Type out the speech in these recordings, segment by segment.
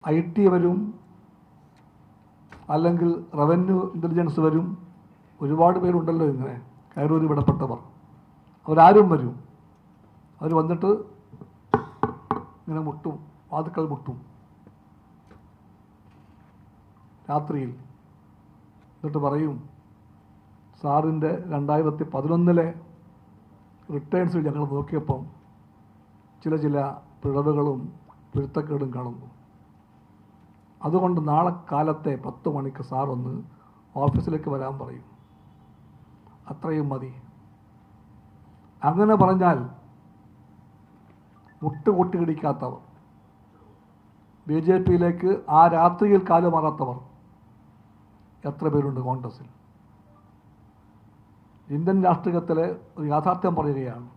IT വരും, അല്ലെങ്കിൽ revenue intelligence വരും. ഒരുപാട് പേരുണ്ടല്ലോ ഇങ്ങനെ കയറൂരി വിടപ്പെട്ടവർ. അവരാരും വരും. അവർ വന്നിട്ട് ഇങ്ങനെ മുട്ടും, വാതുക്കൾ മുട്ടും രാത്രിയിൽ. എന്നിട്ട് പറയും, സാറിൻ്റെ 2011 റിട്ടേൺസിൽ ഞങ്ങൾ നോക്കിയപ്പം ചില പിഴവുകളും പൊരുത്തക്കേടും കാണുന്നു. അതുകൊണ്ട് നാളെ കാലത്തെ 10 മണിക്ക് സാർ ഒന്ന് ഓഫീസിലേക്ക് വരാൻ പറയും. അത്രയും മതി. അങ്ങനെ പറഞ്ഞാൽ മുട്ടുകൂട്ടി ഇടിക്കാത്തവർ, BJPയിലേക്ക് ആ രാത്രിയിൽ കാലുമാറാത്തവർ എത്ര പേരുണ്ട് കോൺഗ്രസിൽ? ഇന്ത്യൻ രാഷ്ട്രീയത്തിലെ ഒരു യാഥാർത്ഥ്യം പറയുകയാണ്.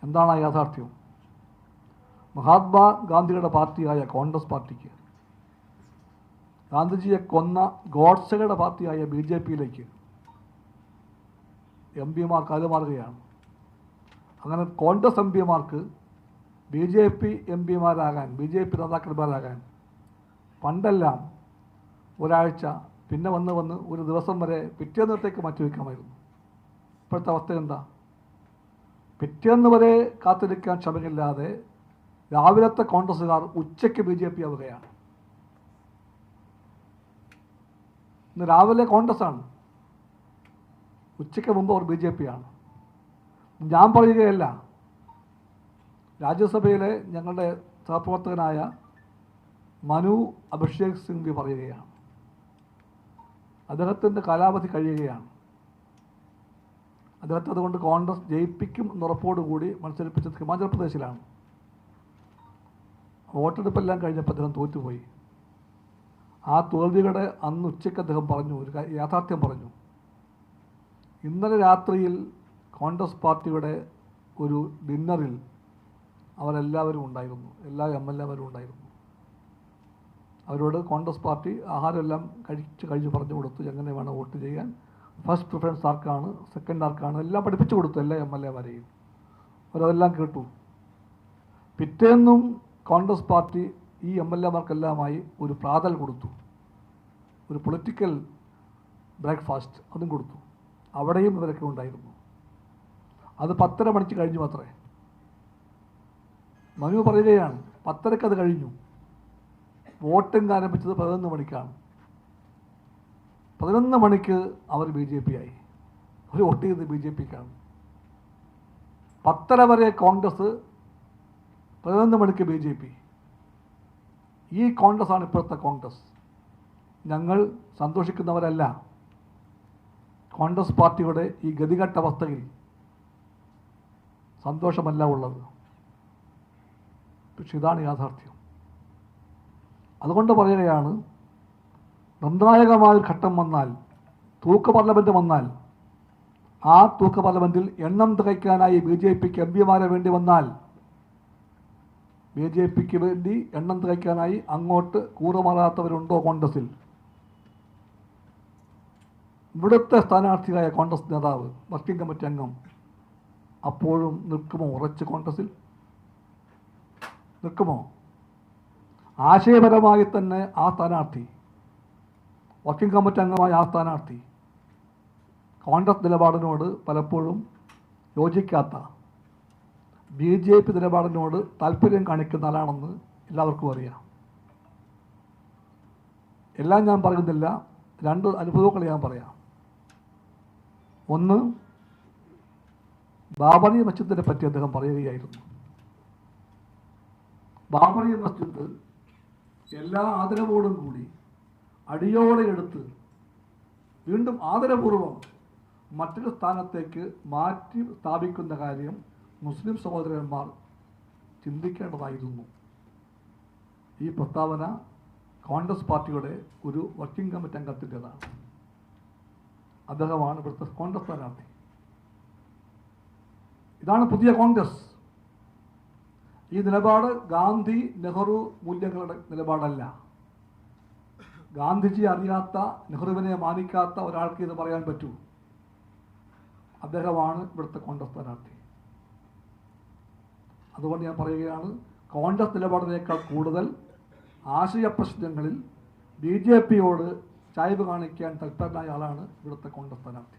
എന്താണ് ആ യാഥാർത്ഥ്യം? മഹാത്മാഗാന്ധിയുടെ പാർട്ടിയായ കോൺഗ്രസ് പാർട്ടിക്ക്, ഗാന്ധിജിയെ കൊന്ന ഗോഡ്സെയുടെ പാർട്ടിയായ BJPയിലേക്ക് MP മാർ കാലുമാറുകയാണ്. അങ്ങനെ Congress MP mark BJP MP മാരാകാൻ, BJP നേതാക്കന്മാരാകാൻ പണ്ടെല്ലാം ഒരാഴ്ച, പിന്നെ വന്ന് ഒരു ദിവസം വരെ പിറ്റേന്നത്തേക്ക് മാറ്റിവെക്കാമായിരുന്നു. ഇപ്പോഴത്തെ അവസ്ഥ എന്താ? പിറ്റേന്ന് വരെ കാത്തിരിക്കാൻ ക്ഷമയില്ലാതെ രാവിലത്തെ കോൺഗ്രസ്സുകാർ ഉച്ചയ്ക്ക് BJP ആവുകയാണ്. ഇന്ന് രാവിലെ കോൺഗ്രസ്സാണ്, ഉച്ചയ്ക്ക് മുമ്പ് അവർ BJP-യാണ്. ഞാൻ പറയുകയല്ല, രാജ്യസഭയിലെ ഞങ്ങളുടെ സഹപ്രവർത്തകനായ മനു അഭിഷേക് സിംഗ്വി പറയുകയാണ്. അദ്ദേഹത്തിൻ്റെ കാലാവധി കഴിയുകയാണ്. അദ്ദേഹത്തെ അതുകൊണ്ട് കോൺഗ്രസ് ജയിപ്പിക്കും എന്നുറപ്പോടുകൂടി മത്സരിപ്പിച്ചത് ഹിമാചൽ പ്രദേശിലാണ്. വോട്ടെടുപ്പെല്ലാം കഴിഞ്ഞപ്പോൾ അദ്ദേഹം തോറ്റുപോയി. ആ തോൽവിയുടെ അന്ന് ഉച്ചയ്ക്ക് അദ്ദേഹം പറഞ്ഞു, ഒരു യാഥാർത്ഥ്യം പറഞ്ഞു. ഇന്നലെ രാത്രിയിൽ കോൺഗ്രസ് പാർട്ടിയുടെ ഒരു ഡിന്നറിൽ അവരെല്ലാവരും ഉണ്ടായിരുന്നു, എല്ലാ MLA-മാരും ഉണ്ടായിരുന്നു. അവരോട് കോൺഗ്രസ് പാർട്ടി ആഹാരമെല്ലാം കഴിഞ്ഞ് പറഞ്ഞു കൊടുത്തു, എങ്ങനെ വേണം വോട്ട് ചെയ്യാൻ, ഫസ്റ്റ് പ്രിഫറൻസ് ആർക്കാണ്, സെക്കൻഡ് ആർക്കാണ്, എല്ലാം പഠിപ്പിച്ചു കൊടുത്തു എല്ലാ MLA-മാരെയും. അവരതെല്ലാം കേട്ടു. പിറ്റേന്നും കോൺഗ്രസ് പാർട്ടി ഈ MLA-മാർക്കെല്ലാമായി ഒരു പ്രാതൽ കൊടുത്തു, ഒരു പൊളിറ്റിക്കൽ ബ്രേക്ക്ഫാസ്റ്റ് അതും കൊടുത്തു. അവിടെയും ഇവരൊക്കെ ഉണ്ടായിരുന്നു. അത് 10:30 മണിക്ക് കഴിഞ്ഞു അത്രേ. മനു പറയുകയാണ്, 10:30 അത് കഴിഞ്ഞു. വോട്ടിംഗ് ആരംഭിച്ചത് 11 മണിക്കാണ്. 11 മണിക്ക് അവർ BJP-ആയി. അവർ വോട്ട് ചെയ്ത് BJP-ക്കാണ്. 10:30 വരെ കോൺഗ്രസ്, 11 മണിക്ക് BJP. ഈ കോൺഗ്രസ്സാണ് ഇപ്പോഴത്തെ കോൺഗ്രസ്. ഞങ്ങൾ സന്തോഷിക്കുന്നവരല്ല. കോൺഗ്രസ് പാർട്ടിയുടെ ഈ ഗതികെട്ട അവസ്ഥയിൽ സന്തോഷമല്ല ഉള്ളത്. പക്ഷെ ഇതാണ് യാഥാർത്ഥ്യം. അതുകൊണ്ട് പറയുകയാണ്, നിർണായകമായ ഘട്ടം വന്നാൽ, തൂക്ക് പാർലമെൻറ്റ് വന്നാൽ, ആ തൂക്ക് പാർലമെൻറ്റിൽ എണ്ണം തികയ്ക്കാനായി BJPക്ക് MP-മാരെ വേണ്ടി വന്നാൽ, BJPക്ക് വേണ്ടി എണ്ണം തികയ്ക്കാനായി അങ്ങോട്ട് കൂറുമാറാത്തവരുണ്ടോ കോൺഗ്രസിൽ? ഇവിടുത്തെ സ്ഥാനാർത്ഥിയായ കോൺഗ്രസ് നേതാവ്, വർക്കിംഗ് കമ്മിറ്റി അംഗം അപ്പോഴും നിൽക്കുമോ ഉറച്ച് കോൺഗ്രസിൽ? നിൽക്കുമോ? ആശയപരമായി തന്നെ ആ സ്ഥാനാർത്ഥി, വർക്കിംഗ് കമ്മിറ്റി അംഗമായ ആ സ്ഥാനാർത്ഥി കോൺഗ്രസ് നിലപാടിനോട് പലപ്പോഴും യോജിക്കാത്ത, BJP നിലപാടിനോട് താല്പര്യം കാണിക്കുന്ന ആളാണെന്ന് എല്ലാവർക്കും അറിയാം. എല്ലാം ഞാൻ പറയുന്നില്ല, 2 അനുഭവങ്ങൾ ഞാൻ പറയാം. ഒന്ന്, ബാബറി മസ്ജിദിനെ പറ്റി അദ്ദേഹം പറയുകയായിരുന്നു. ബാബറി മസ്ജിദ് എല്ലാ ആദരവോടും കൂടി അടിയോടെ എടുത്ത് വീണ്ടും ആദരപൂർവ്വം മറ്റൊരു സ്ഥാനത്തേക്ക് മാറ്റി സ്ഥാപിക്കുന്ന കാര്യം മുസ്ലിം സഹോദരന്മാർ ചിന്തിക്കേണ്ടതായിരുന്നു. ഈ പ്രസ്താവന കോൺഗ്രസ് പാർട്ടിയുടെ ഒരു വർക്കിംഗ് കമ്മിറ്റി അംഗത്തിൻ്റെതാണ്. അദ്ദേഹമാണ് ഇവിടുത്തെ കോൺഗ്രസ് സ്ഥാനാർത്ഥി. ഇതാണ് പുതിയ കോൺഗ്രസ്. ഈ നിലപാട് ഗാന്ധി നെഹ്റു മൂല്യങ്ങളുടെ നിലപാടല്ല. ഗാന്ധിജി അറിയാത്ത, നെഹ്റുവിനെ മാനിക്കാത്ത ഒരാൾക്ക് ഇത് പറയാൻ പറ്റൂ. അദ്ദേഹമാണ് ഇവിടുത്തെ കോൺഗ്രസ് സ്ഥാനാർത്ഥി. അതുകൊണ്ട് ഞാൻ പറയുകയാണ്, കോൺഗ്രസ് നിലപാടിനേക്കാൾ കൂടുതൽ ആശയ പ്രശ്നങ്ങളിൽ BJPയോട് ചായ്വ് കാണിക്കാൻ തൽപരനായ ആളാണ് ഇവിടുത്തെ കോൺഗ്രസ് സ്ഥാനാർത്ഥി.